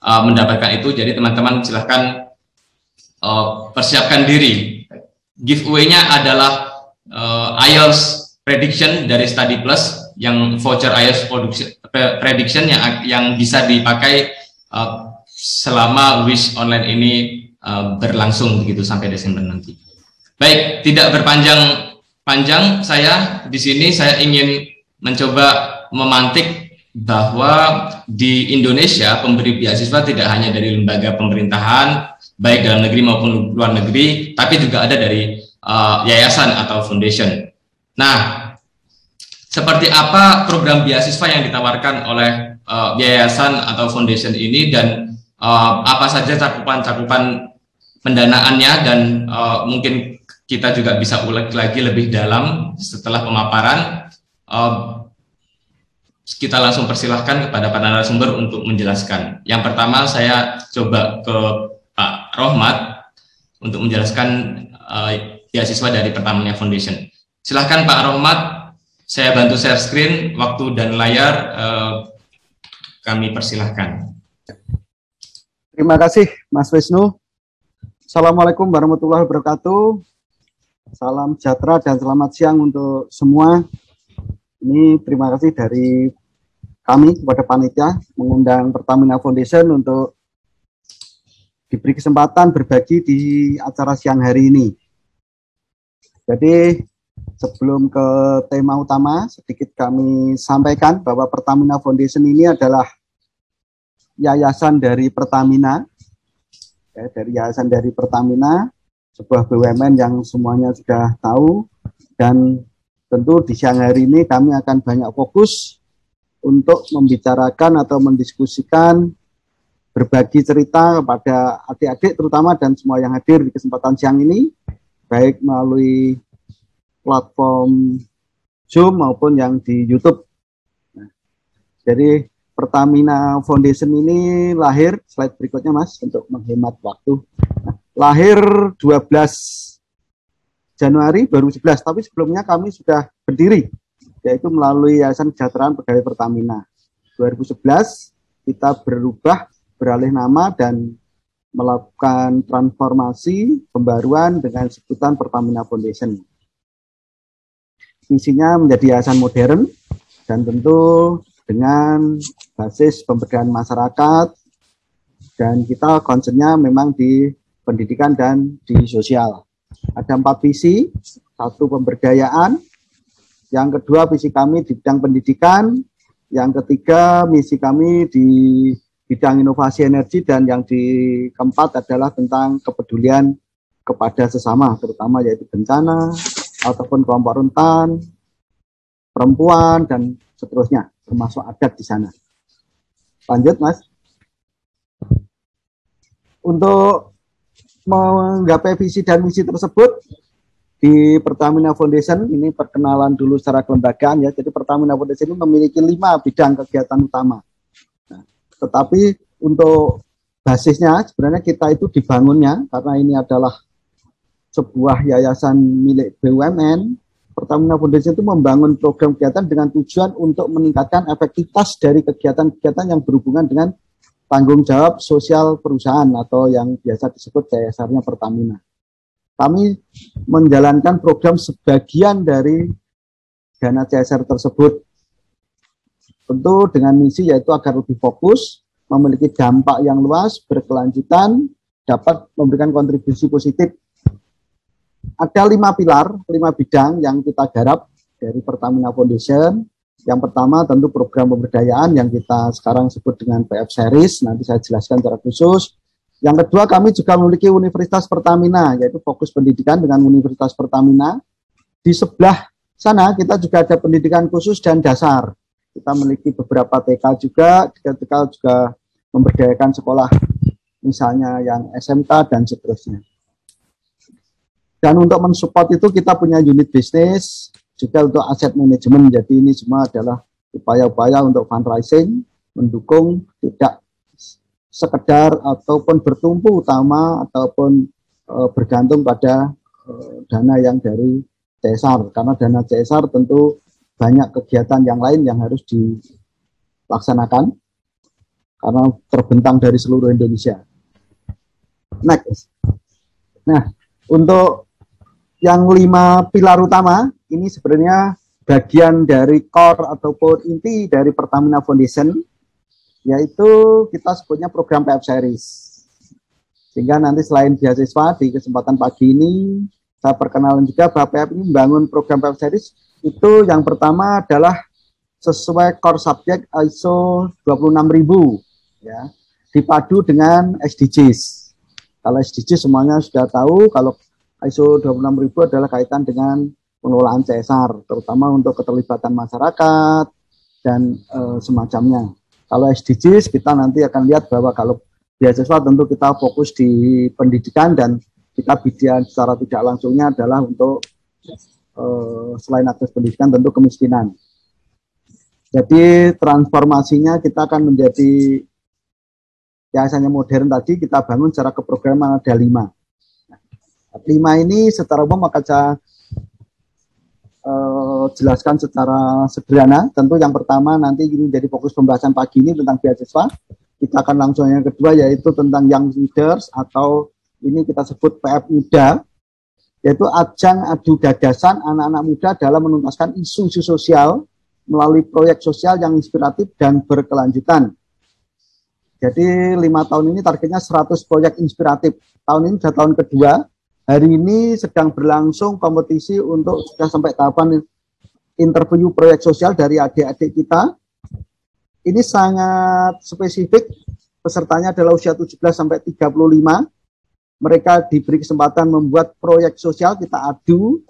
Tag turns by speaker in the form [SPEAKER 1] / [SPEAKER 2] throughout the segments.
[SPEAKER 1] mendapatkan itu. Jadi teman-teman silahkan persiapkan diri. Giveaway-nya adalah IELTS Prediction dari Study Plus, yang voucher IELTS Prediction yang bisa dipakai selama WISH online ini berlangsung begitu sampai Desember nanti. Baik, tidak berpanjang-panjang, saya di sini saya ingin mencoba memantik bahwa di Indonesia pemberi beasiswa tidak hanya dari lembaga pemerintahan baik dalam negeri maupun luar negeri, tapi juga ada dari yayasan atau foundation. Nah, seperti apa program beasiswa yang ditawarkan oleh yayasan atau foundation ini, dan apa saja cakupan pendanaannya, dan mungkin kita juga bisa ulik lagi lebih dalam setelah pemaparan. Kita langsung persilahkan kepada para narasumber untuk menjelaskan. Yang pertama saya coba ke Pak Rohmat untuk menjelaskan beasiswa dari Pertamina Foundation. Silahkan Pak Rohmat, saya bantu share screen, waktu dan layar kami persilahkan.
[SPEAKER 2] Terima kasih Mas Wisnu. Assalamualaikum warahmatullahi wabarakatuh. Salam sejahtera dan selamat siang untuk semua. Ini terima kasih dari kami kepada panitia mengundang Pertamina Foundation untuk diberi kesempatan berbagi di acara siang hari ini. Jadi sebelum ke tema utama, sedikit kami sampaikan bahwa Pertamina Foundation ini adalah yayasan dari Pertamina, sebuah BUMN yang semuanya sudah tahu, dan tentu di siang hari ini kami akan banyak fokus untuk membicarakan atau mendiskusikan, berbagi cerita kepada adik-adik terutama dan semua yang hadir di kesempatan siang ini, baik melalui platform Zoom maupun yang di YouTube. Nah, jadi Pertamina Foundation ini lahir, slide berikutnya Mas, untuk menghemat waktu. Nah, lahir 12 Januari 2011, tapi sebelumnya kami sudah berdiri, yaitu melalui Yayasan Kesejahteraan Pegawai Pertamina. 2011 kita beralih nama dan melakukan transformasi pembaruan dengan sebutan Pertamina Foundation. Misinya menjadi yayasan modern dan tentu dengan basis pemberdayaan masyarakat, dan kita concernnya memang di pendidikan dan di sosial. Ada 4 visi, 1 pemberdayaan, yang kedua visi kami di bidang pendidikan, yang ketiga misi kami di bidang inovasi energi, dan yang keempat adalah tentang kepedulian kepada sesama, terutama yaitu bencana, ataupun kelompok rentan, perempuan, dan seterusnya, termasuk adat di sana. Lanjut Mas. Untuk menggapai visi dan misi tersebut, di Pertamina Foundation ini perkenalan dulu secara kelembagaan ya. Jadi Pertamina Foundation ini memiliki 5 bidang kegiatan utama. Nah, tetapi untuk basisnya sebenarnya kita itu dibangunnya karena ini adalah sebuah yayasan milik BUMN. Pertamina Foundation itu membangun program kegiatan dengan tujuan untuk meningkatkan efektivitas dari kegiatan-kegiatan yang berhubungan dengan tanggung jawab sosial perusahaan atau yang biasa disebut CSR-nya Pertamina. Kami menjalankan program sebagian dari dana CSR tersebut. Tentu dengan misi yaitu agar lebih fokus, memiliki dampak yang luas, berkelanjutan, dapat memberikan kontribusi positif. Ada 5 pilar, 5 bidang yang kita garap dari Pertamina Foundation. Yang pertama tentu program pemberdayaan yang kita sekarang sebut dengan PF Series, nanti saya jelaskan secara khusus. Yang kedua, kami juga memiliki Universitas Pertamina, yaitu fokus pendidikan dengan Universitas Pertamina. Di sebelah sana kita juga ada pendidikan khusus dan dasar. Kita memiliki beberapa TK juga, TK juga memberdayakan sekolah, misalnya yang SMK dan seterusnya. Dan untuk mensupport itu kita punya unit bisnis, juga untuk aset manajemen. Jadi ini semua adalah upaya-upaya untuk fundraising, mendukung tidak sekedar ataupun bertumpu utama ataupun bergantung pada dana yang dari CSR, karena dana CSR tentu banyak kegiatan yang lain yang harus dilaksanakan. karena terbentang dari seluruh Indonesia. Next. Nah, untuk yang 5 pilar utama ini sebenarnya bagian dari core ataupun inti dari Pertamina Foundation, yaitu kita sebutnya program PF Series. Sehingga nanti selain beasiswa di kesempatan pagi ini, saya perkenalan juga bahwa PF ini membangun program PF Series. Itu yang pertama adalah sesuai core subject ISO 26000, ya, dipadu dengan SDGs. Kalau SDGs semuanya sudah tahu, kalau ISO 26000 adalah kaitan dengan pengelolaan CSR, terutama untuk keterlibatan masyarakat dan semacamnya. Kalau SDGs kita nanti akan lihat bahwa kalau beasiswa tentu kita fokus di pendidikan dan kita bidian secara tidak langsungnya adalah untuk selain akses pendidikan tentu kemiskinan. Jadi transformasinya kita akan menjadi biasanya modern tadi kita bangun secara keprograman ada 5. 5 ini secara umum akan saya jelaskan secara sederhana. Tentu yang pertama nanti ini jadi fokus pembahasan pagi ini tentang beasiswa. Kita akan langsung yang kedua yaitu tentang Young Leaders atau ini kita sebut PF Muda, yaitu ajang adu gagasan anak-anak muda dalam menuntaskan isu-isu sosial melalui proyek sosial yang inspiratif dan berkelanjutan. Jadi 5 tahun ini targetnya 100 proyek inspiratif. Tahun ini sudah tahun kedua. Hari ini sedang berlangsung kompetisi untuk sudah sampai tahapan interview proyek sosial dari adik-adik kita. Ini sangat spesifik. Pesertanya adalah usia 17 sampai 35. Mereka diberi kesempatan membuat proyek sosial, kita adu.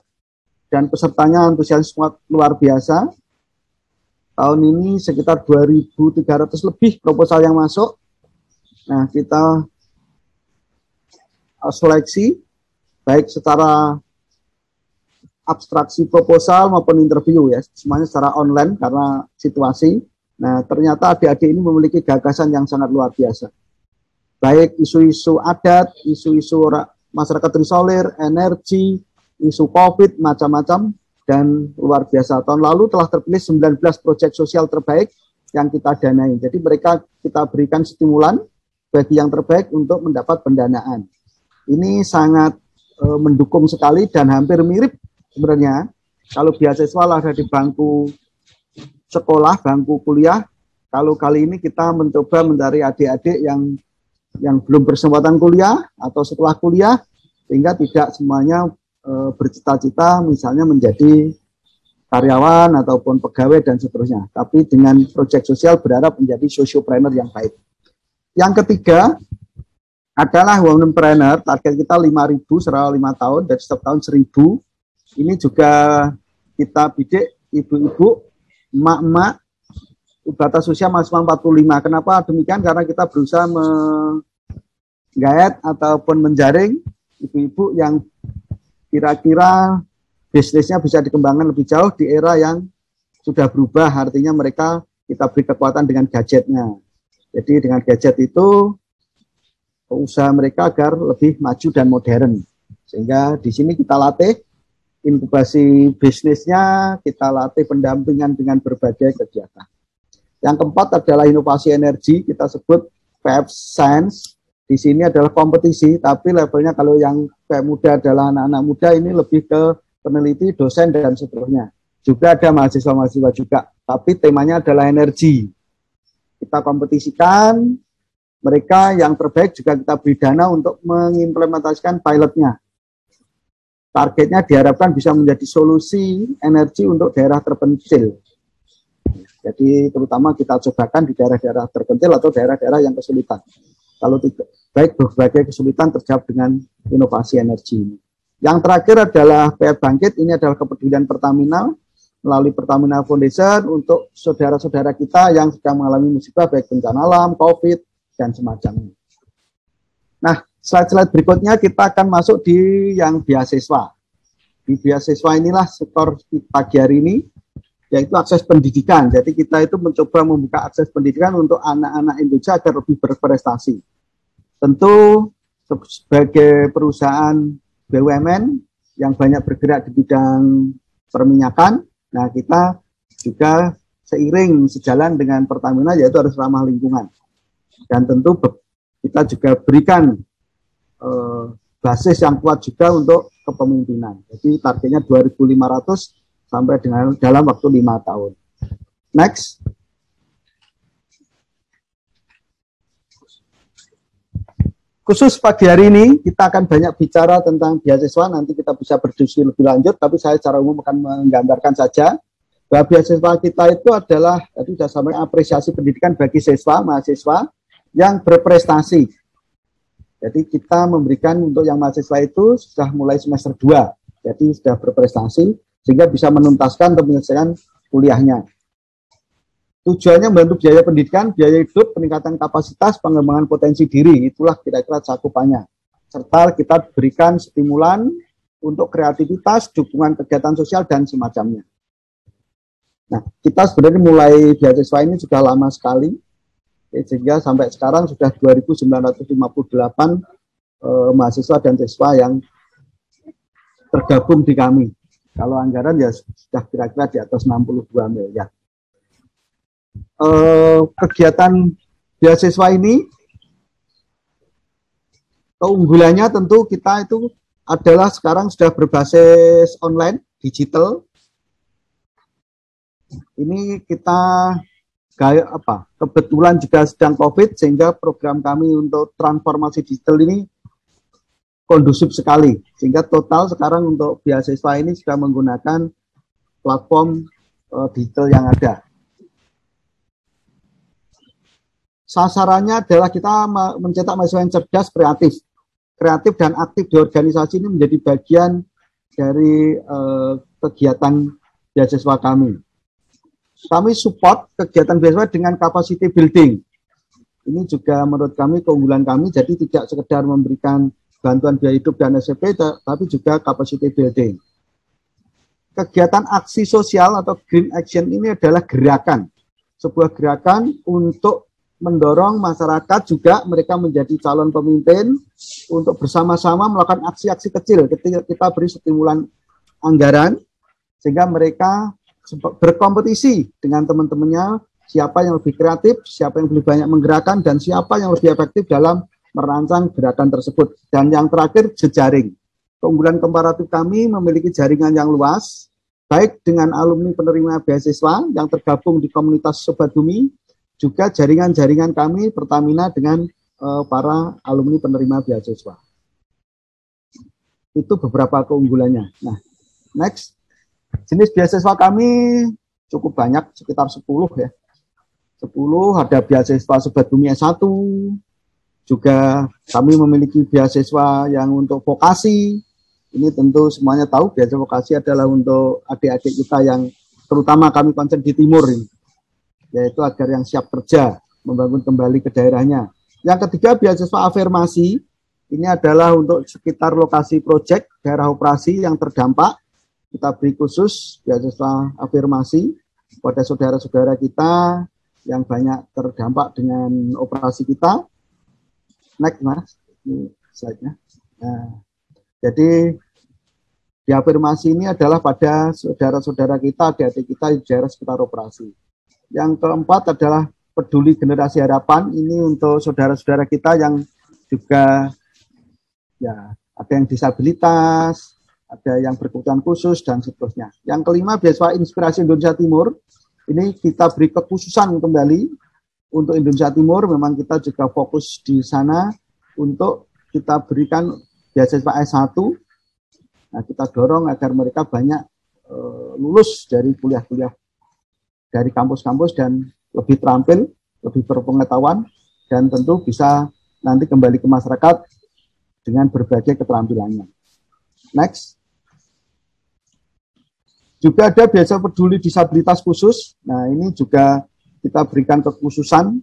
[SPEAKER 2] Dan pesertanya antusias luar biasa. Tahun ini sekitar 2.300 lebih proposal yang masuk. Nah, kita seleksi, baik secara abstraksi proposal maupun interview ya, semuanya secara online karena situasi. Nah, ternyata adik-adik ini memiliki gagasan yang sangat luar biasa. Baik isu-isu adat, isu-isu masyarakat terisolir, energi, isu COVID, macam-macam. Dan luar biasa, tahun lalu telah terpilih 19 proyek sosial terbaik yang kita danai. Jadi mereka kita berikan stimulan bagi yang terbaik untuk mendapat pendanaan. Ini sangat mendukung sekali dan hampir mirip sebenarnya. Kalau beasiswa lah ada di bangku sekolah, bangku kuliah. Kalau kali ini kita mencoba mencari adik-adik yang belum berkesempatan kuliah atau setelah kuliah, sehingga tidak semuanya bercita-cita misalnya menjadi karyawan ataupun pegawai dan seterusnya. Tapi dengan proyek sosial berharap menjadi sociopreneur yang baik. Yang ketiga adalah womanpreneur, target kita 5.000 selama 5 tahun, dan setiap tahun 1.000. Ini juga kita bidik ibu-ibu, emak-emak, batas usia maksimal 45. Kenapa demikian? Karena kita berusaha menggait ataupun menjaring ibu-ibu yang kira-kira bisnisnya bisa dikembangkan lebih jauh di era yang sudah berubah, artinya mereka kita beri kekuatan dengan gadgetnya. Jadi dengan gadget itu usaha mereka agar lebih maju dan modern. Sehingga di sini kita latih inkubasi bisnisnya, kita latih pendampingan dengan berbagai kegiatan. Yang keempat adalah inovasi energi, kita sebut PF Science. Di sini adalah kompetisi, tapi levelnya kalau yang kayak muda adalah anak-anak muda, ini lebih ke peneliti, dosen, dan seterusnya. Juga ada mahasiswa-mahasiswa juga, tapi temanya adalah energi. Kita kompetisikan, mereka yang terbaik juga kita beri dana untuk mengimplementasikan pilotnya. Targetnya diharapkan bisa menjadi solusi energi untuk daerah terpencil. Jadi terutama kita cobakan di daerah-daerah terpencil atau daerah-daerah yang kesulitan. Kalau tidak, baik berbagai kesulitan terjawab dengan inovasi energi ini. Yang terakhir adalah PF Bangkit, ini adalah kepedulian Pertamina melalui Pertamina Foundation untuk saudara-saudara kita yang sedang mengalami musibah baik bencana alam, COVID, dan semacamnya. Nah, slide-slide berikutnya kita akan masuk di yang beasiswa. Di beasiswa inilah sektor pagi hari ini, yaitu akses pendidikan. Jadi kita itu mencoba membuka akses pendidikan untuk anak-anak Indonesia agar lebih berprestasi. Tentu sebagai perusahaan BUMN yang banyak bergerak di bidang perminyakan, nah kita juga seiring sejalan dengan Pertamina yaitu harus ramah lingkungan. Dan tentu kita juga berikan basis yang kuat juga untuk kepemimpinan. Jadi targetnya 2.500 sampai dengan dalam waktu 5 tahun. Next. Khusus pagi hari ini kita akan banyak bicara tentang beasiswa, nanti kita bisa berdiskusi lebih lanjut, tapi saya secara umum akan menggambarkan saja bahwa beasiswa kita itu adalah, tadi sudah sampai apresiasi pendidikan bagi siswa, mahasiswa yang berprestasi. Jadi kita memberikan untuk yang mahasiswa itu sudah mulai semester 2, jadi sudah berprestasi, sehingga bisa menuntaskan atau menyelesaikan kuliahnya. Tujuannya membantu biaya pendidikan, biaya hidup, peningkatan kapasitas, pengembangan potensi diri. Itulah kira-kira cakupannya. Serta kita berikan stimulan untuk kreativitas, dukungan kegiatan sosial, dan semacamnya. Nah, kita sebenarnya mulai beasiswa ini sudah lama sekali, sehingga sampai sekarang sudah 2.958 mahasiswa dan siswa yang tergabung di kami. Kalau anggaran ya sudah kira-kira di atas 62 miliar. Kegiatan beasiswa ini keunggulannya tentu kita itu adalah sekarang sudah berbasis online, digital. Ini kita kebetulan juga sedang COVID, sehingga program kami untuk transformasi digital ini kondusif sekali, sehingga total sekarang untuk beasiswa ini sudah menggunakan platform digital yang ada. Sasarannya adalah kita mencetak mahasiswa yang cerdas, kreatif dan aktif di organisasi. Ini menjadi bagian dari kegiatan beasiswa kami. Kami support kegiatan beasiswa dengan capacity building. Ini juga menurut kami keunggulan kami, jadi tidak sekedar memberikan bantuan biaya hidup dan SPP, tapi juga capacity building. Kegiatan aksi sosial atau green action ini adalah gerakan, sebuah gerakan untuk mendorong masyarakat juga mereka menjadi calon pemimpin untuk bersama-sama melakukan aksi-aksi kecil. Ketika kita beri stimulan anggaran, sehingga mereka berkompetisi dengan teman-temannya, siapa yang lebih kreatif, siapa yang lebih banyak menggerakkan, dan siapa yang lebih efektif dalam merancang gerakan tersebut. Dan yang terakhir, jejaring. Keunggulan komparatif kami memiliki jaringan yang luas, baik dengan alumni penerima beasiswa yang tergabung di komunitas Sobat Bumi, juga jaringan-jaringan kami Pertamina dengan para alumni penerima beasiswa. Itu beberapa keunggulannya. Nah, next. Jenis beasiswa kami cukup banyak, sekitar 10 ya. 10 ada beasiswa Sobat Bumi S1, juga kami memiliki beasiswa yang untuk vokasi. Ini tentu semuanya tahu beasiswa vokasi adalah untuk adik-adik kita yang terutama kami konsen di timur ini, yaitu agar yang siap kerja, membangun kembali ke daerahnya. Yang ketiga, beasiswa afirmasi. Ini adalah untuk sekitar lokasi proyek, daerah operasi yang terdampak. Kita beri khusus beasiswa afirmasi pada saudara-saudara kita yang banyak terdampak dengan operasi kita. Next, Mas. Ini slide-nya. Nah, jadi di afirmasi ini adalah pada saudara-saudara kita, adik-adik kita di daerah sekitar operasi. Yang keempat adalah peduli generasi harapan. Ini untuk saudara-saudara kita yang juga ya ada yang disabilitas, ada yang berkebutuhan khusus dan seterusnya. Yang kelima, beasiswa Inspirasi Indonesia Timur. Ini kita beri kekhususan kembali untuk Indonesia Timur. Memang kita juga fokus di sana untuk kita berikan beasiswa S1. Nah, kita dorong agar mereka banyak lulus dari kuliah-kuliah dari kampus-kampus dan lebih terampil, lebih berpengetahuan, dan tentu bisa nanti kembali ke masyarakat dengan berbagai keterampilannya. Next. Juga ada beasiswa peduli disabilitas khusus. Nah, ini juga kita berikan kekhususan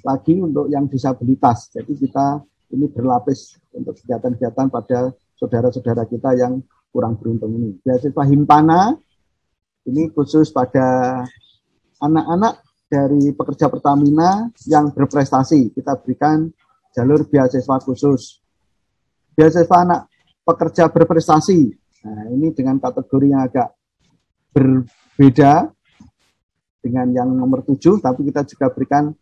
[SPEAKER 2] lagi untuk yang disabilitas. Jadi kita ini berlapis untuk kegiatan-kegiatan pada saudara-saudara kita yang kurang beruntung ini. Beasiswa Himpana, ini khusus pada anak-anak dari pekerja Pertamina yang berprestasi. Kita berikan jalur beasiswa khusus. Beasiswa anak pekerja berprestasi. Nah, ini dengan kategori yang agak berbeda dengan yang nomor 7, tapi kita juga berikan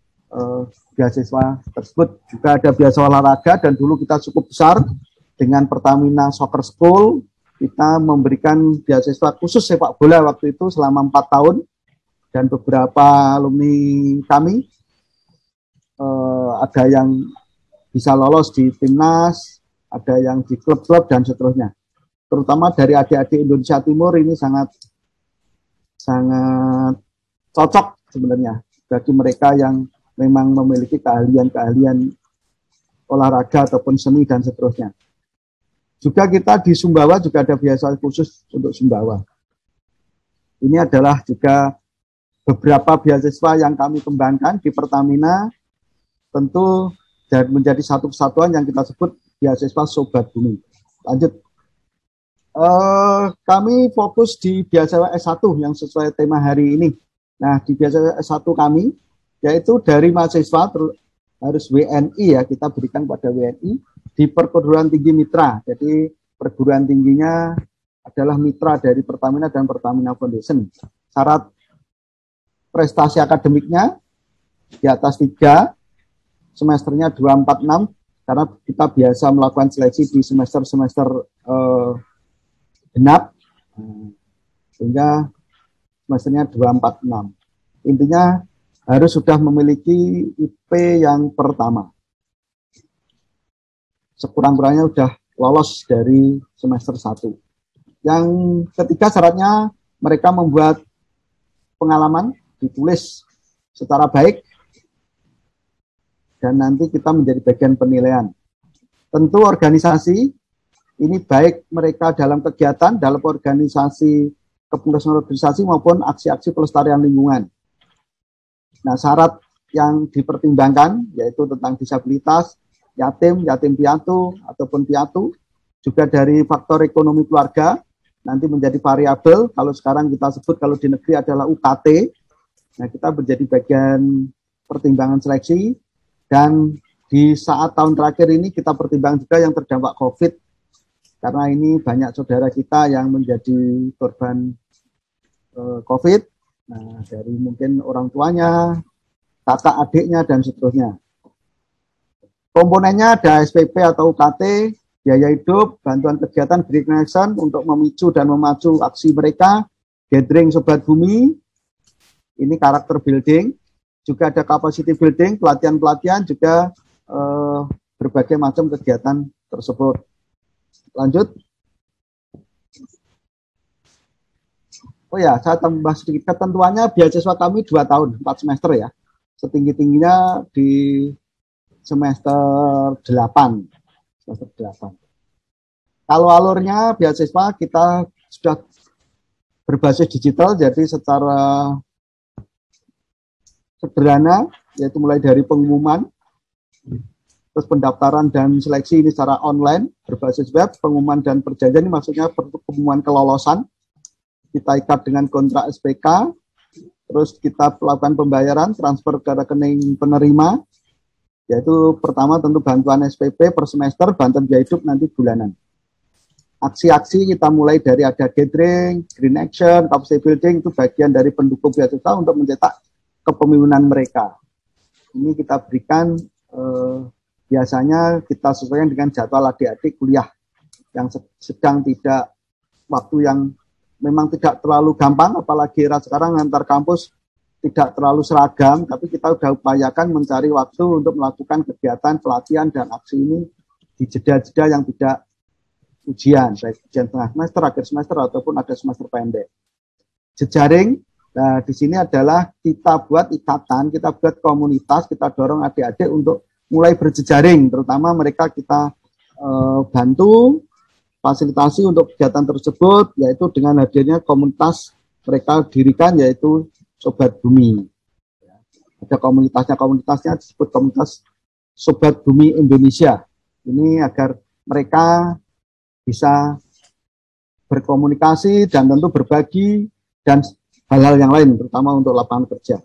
[SPEAKER 2] beasiswa tersebut. Juga ada beasiswa olahraga, dan dulu kita cukup besar dengan Pertamina Soccer School. Kita memberikan beasiswa khusus sepak bola waktu itu selama 4 tahun, dan beberapa alumni kami ada yang bisa lolos di timnas, ada yang di klub-klub dan seterusnya. Terutama dari adik-adik Indonesia Timur ini sangat cocok sebenarnya bagi mereka yang memang memiliki keahlian-keahlian olahraga ataupun seni dan seterusnya. Juga kita di Sumbawa juga ada beasiswa khusus untuk Sumbawa. Ini adalah juga beberapa beasiswa yang kami kembangkan di Pertamina, tentu dan menjadi satu kesatuan yang kita sebut beasiswa Sobat Bumi. Lanjut. Kami fokus di beasiswa S1 yang sesuai tema hari ini. Nah, di beasiswa S1 kami, yaitu dari mahasiswa harus WNI ya, kita berikan pada WNI di perguruan tinggi mitra. Jadi perguruan tingginya adalah mitra dari Pertamina dan Pertamina Foundation. Syarat prestasi akademiknya di atas 3, semesternya 246, karena kita biasa melakukan seleksi di semester-semester genap, sehingga semesternya 246. Intinya harus sudah memiliki IP yang pertama. Sekurang-kurangnya sudah lolos dari semester 1. Yang ketiga syaratnya mereka membuat pengalaman, ditulis secara baik, dan nanti kita menjadi bagian penilaian. Tentu organisasi, ini baik mereka dalam kegiatan, dalam organisasi, kepengurusan organisasi maupun aksi-aksi pelestarian lingkungan. Nah, syarat yang dipertimbangkan yaitu tentang disabilitas, yatim piatu ataupun piatu, juga dari faktor ekonomi keluarga, nanti menjadi variabel. Kalau sekarang kita sebut kalau di negeri adalah UKT. Nah, kita menjadi bagian pertimbangan seleksi, dan di saat tahun terakhir ini kita pertimbangkan juga yang terdampak COVID, karena ini banyak saudara kita yang menjadi korban COVID. Nah, dari mungkin orang tuanya, kakak adiknya, dan seterusnya. Komponennya ada SPP atau UKT, biaya hidup, bantuan kegiatan Green Action untuk memicu dan memacu aksi mereka, gathering Sobat Bumi, ini karakter building, juga ada capacity building, pelatihan-pelatihan, juga berbagai macam kegiatan tersebut. Lanjut. Oh ya, saya tambah sedikit ketentuannya. Beasiswa kami 2 tahun, 4 semester ya. Setinggi-tingginya di semester 8. Kalau alurnya beasiswa kita sudah berbasis digital, jadi secara sederhana, yaitu mulai dari pengumuman, terus pendaftaran dan seleksi ini secara online, berbasis web, pengumuman dan perjanjian ini maksudnya pengumuman kelolosan, kita ikat dengan kontrak SPK, terus kita melakukan pembayaran, transfer ke rekening penerima, yaitu pertama tentu bantuan SPP per semester, bantuan biaya hidup nanti bulanan. Aksi-aksi kita mulai dari ada gathering, Green Action, capacity building, itu bagian dari pendukung beasiswa untuk mencetak kepemimpinan mereka. Ini kita berikan biasanya kita sesuaikan dengan jadwal adik-adik kuliah yang sedang tidak, waktu yang memang tidak terlalu gampang, apalagi era sekarang antar kampus tidak terlalu seragam, tapi kita sudah upayakan mencari waktu untuk melakukan kegiatan pelatihan dan aksi ini di jeda-jeda yang tidak ujian, baik ujian tengah semester, akhir semester, ataupun ada semester pendek. Jejaring, nah di sini adalah kita buat ikatan, kita buat komunitas, kita dorong adik-adik untuk mulai berjejaring, terutama mereka kita bantu fasilitasi untuk kegiatan tersebut, yaitu dengan hadirnya komunitas mereka dirikan, yaitu Sobat Bumi. Ada komunitasnya disebut komunitas Sobat Bumi Indonesia. Ini agar mereka bisa berkomunikasi dan tentu berbagi dan hal-hal yang lain, terutama untuk lapangan kerja.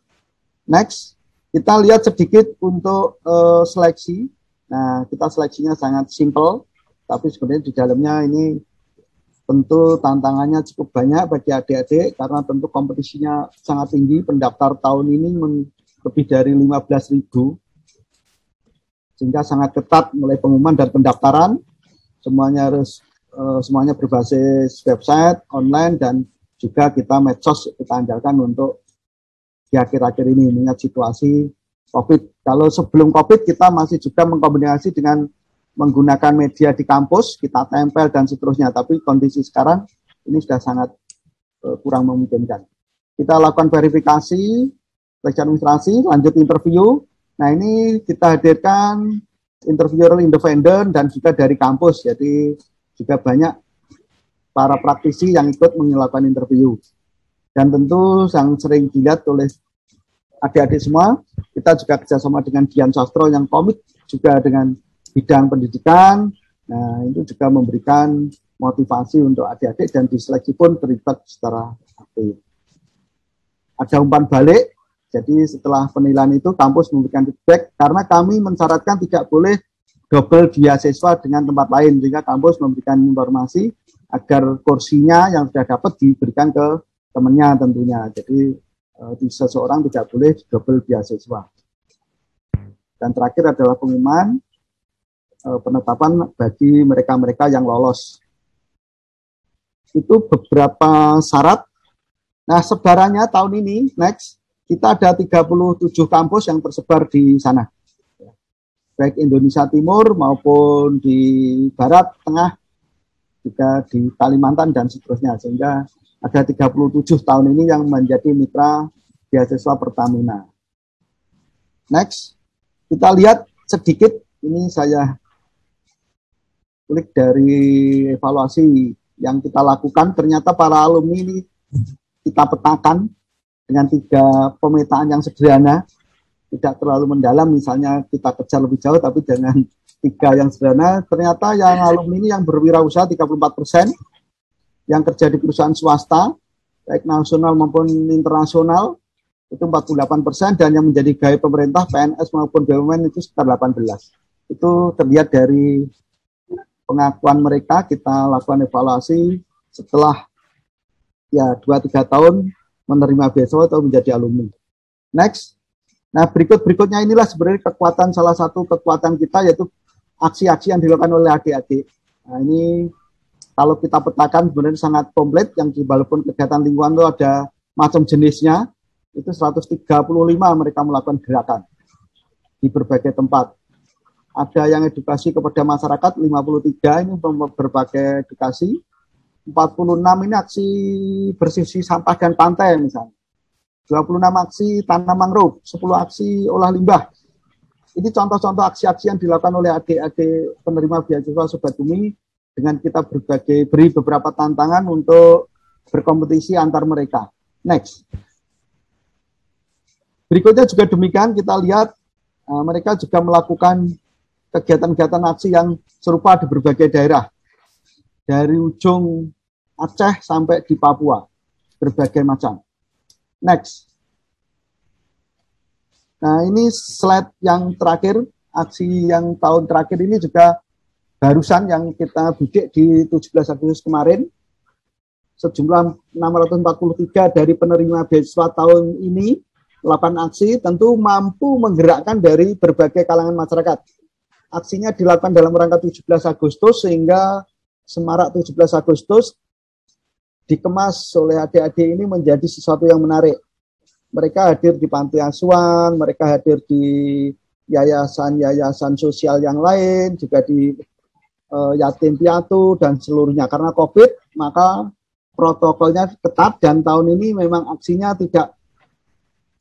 [SPEAKER 2] Next, kita lihat sedikit untuk seleksi. Nah, kita seleksinya sangat simple, tapi sebenarnya di dalamnya ini tentu tantangannya cukup banyak bagi adik-adik, karena tentu kompetisinya sangat tinggi. Pendaftar tahun ini lebih dari 15.000, sehingga sangat ketat mulai pengumuman dan pendaftaran. Semuanya berbasis website, online, dan juga kita medsos kita andalkan untuk di akhir-akhir ini mengingat situasi COVID. Kalau sebelum COVID kita masih juga mengkombinasi dengan menggunakan media di kampus, kita tempel dan seterusnya. Tapi kondisi sekarang ini sudah sangat kurang memungkinkan. Kita lakukan verifikasi, seleksi administrasi, lanjut interview. Nah ini kita hadirkan interviewer independen dan juga dari kampus. Jadi juga banyak para praktisi yang ikut melakukan interview. Dan tentu yang sering dilihat oleh adik-adik semua, kita juga kerjasama dengan Dian Sastro yang komit juga dengan bidang pendidikan. Nah, itu juga memberikan motivasi untuk adik-adik dan diseleksi pun terlibat secara aktif. Ada umpan balik, jadi setelah penilaian itu kampus memberikan feedback karena kami mensyaratkan tidak boleh double beasiswa dengan tempat lain, sehingga kampus memberikan informasi agar kursinya yang sudah dapat diberikan ke temannya tentunya. Jadi seseorang tidak boleh double beasiswa. Dan terakhir adalah pengumuman penetapan bagi mereka-mereka yang lolos. Itu beberapa syarat. Nah, sebarannya tahun ini, next, kita ada 37 kampus yang tersebar di sana. Baik Indonesia Timur maupun di Barat, Tengah, juga di Kalimantan dan seterusnya. Sehingga ada 37 tahun ini yang menjadi mitra beasiswa Pertamina. Next, kita lihat sedikit, ini saya klik dari evaluasi yang kita lakukan. Ternyata para alumni ini kita petakan dengan 3 pemetaan yang sederhana, tidak terlalu mendalam, misalnya kita kejar lebih jauh, tapi dengan 3 yang sederhana. Ternyata yang alumni ini yang berwirausaha 34%, yang kerja di perusahaan swasta, baik nasional maupun internasional, itu 48%, dan yang menjadi pegawai pemerintah, PNS maupun BUMN itu sekitar 18%. Itu terlihat dari pengakuan mereka. Kita lakukan evaluasi setelah ya 2-3 tahun menerima beasiswa atau menjadi alumni. Next. Nah, berikutnya inilah sebenarnya salah satu kekuatan kita, yaitu aksi-aksi yang dilakukan oleh adik-adik. Nah, ini kalau kita petakan sebenarnya sangat komplit, yang walaupun kegiatan lingkungan itu ada macam jenisnya, itu 135 mereka melakukan gerakan di berbagai tempat. Ada yang edukasi kepada masyarakat, 53 ini berbagai edukasi, 46 ini aksi bersih sampah dan pantai misalnya, 26 aksi tanam mangrove, 10 aksi olah limbah. Ini contoh-contoh aksi-aksi yang dilakukan oleh adik-adik penerima beasiswa Sobat Bumi, dengan kita beri beberapa tantangan untuk berkompetisi antar mereka. Next. Berikutnya juga demikian, kita lihat mereka juga melakukan kegiatan-kegiatan aksi yang serupa di berbagai daerah. Dari ujung Aceh sampai di Papua, berbagai macam. Next. Nah, ini slide yang terakhir, aksi yang tahun terakhir ini juga barusan yang kita bidik di 17 Agustus kemarin. Sejumlah 643 dari penerima beasiswa tahun ini, 8 aksi, tentu mampu menggerakkan dari berbagai kalangan masyarakat. Aksinya dilakukan dalam rangka 17 Agustus, sehingga semarak 17 Agustus dikemas oleh adik-adik ini menjadi sesuatu yang menarik. Mereka hadir di panti asuhan, mereka hadir di yayasan-yayasan sosial yang lain, juga di yatim piatu dan seluruhnya. Karena COVID, maka protokolnya ketat, dan tahun ini memang aksinya tidak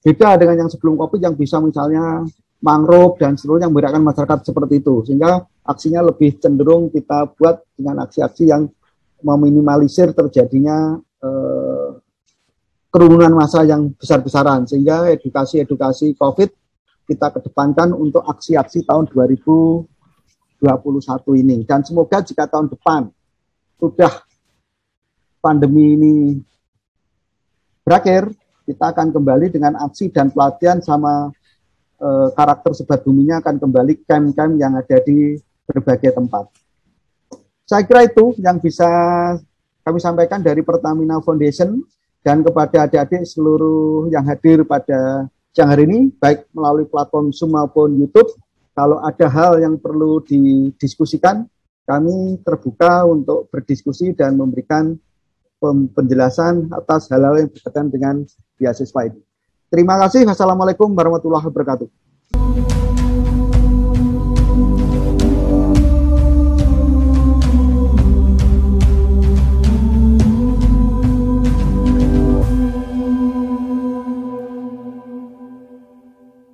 [SPEAKER 2] beda dengan yang sebelum COVID, yang bisa misalnya mangrove dan seluruhnya yang menggerakkan masyarakat seperti itu. Sehingga aksinya lebih cenderung kita buat dengan aksi-aksi yang meminimalisir terjadinya kerumunan massa yang besar-besaran. Sehingga edukasi-edukasi COVID kita kedepankan untuk aksi-aksi tahun 2021 ini. Dan semoga jika tahun depan sudah pandemi ini berakhir, kita akan kembali dengan aksi dan pelatihan sama karakter Sobat Buminya akan kembali camp-camp yang ada di berbagai tempat. Saya kira itu yang bisa kami sampaikan dari Pertamina Foundation, dan kepada adik-adik seluruh yang hadir pada siang hari ini, baik melalui platform Zoom maupun YouTube. Kalau ada hal yang perlu didiskusikan, kami terbuka untuk berdiskusi dan memberikan penjelasan atas hal-hal yang berkaitan dengan beasiswa ini. Terima kasih. Wassalamualaikum warahmatullahi wabarakatuh.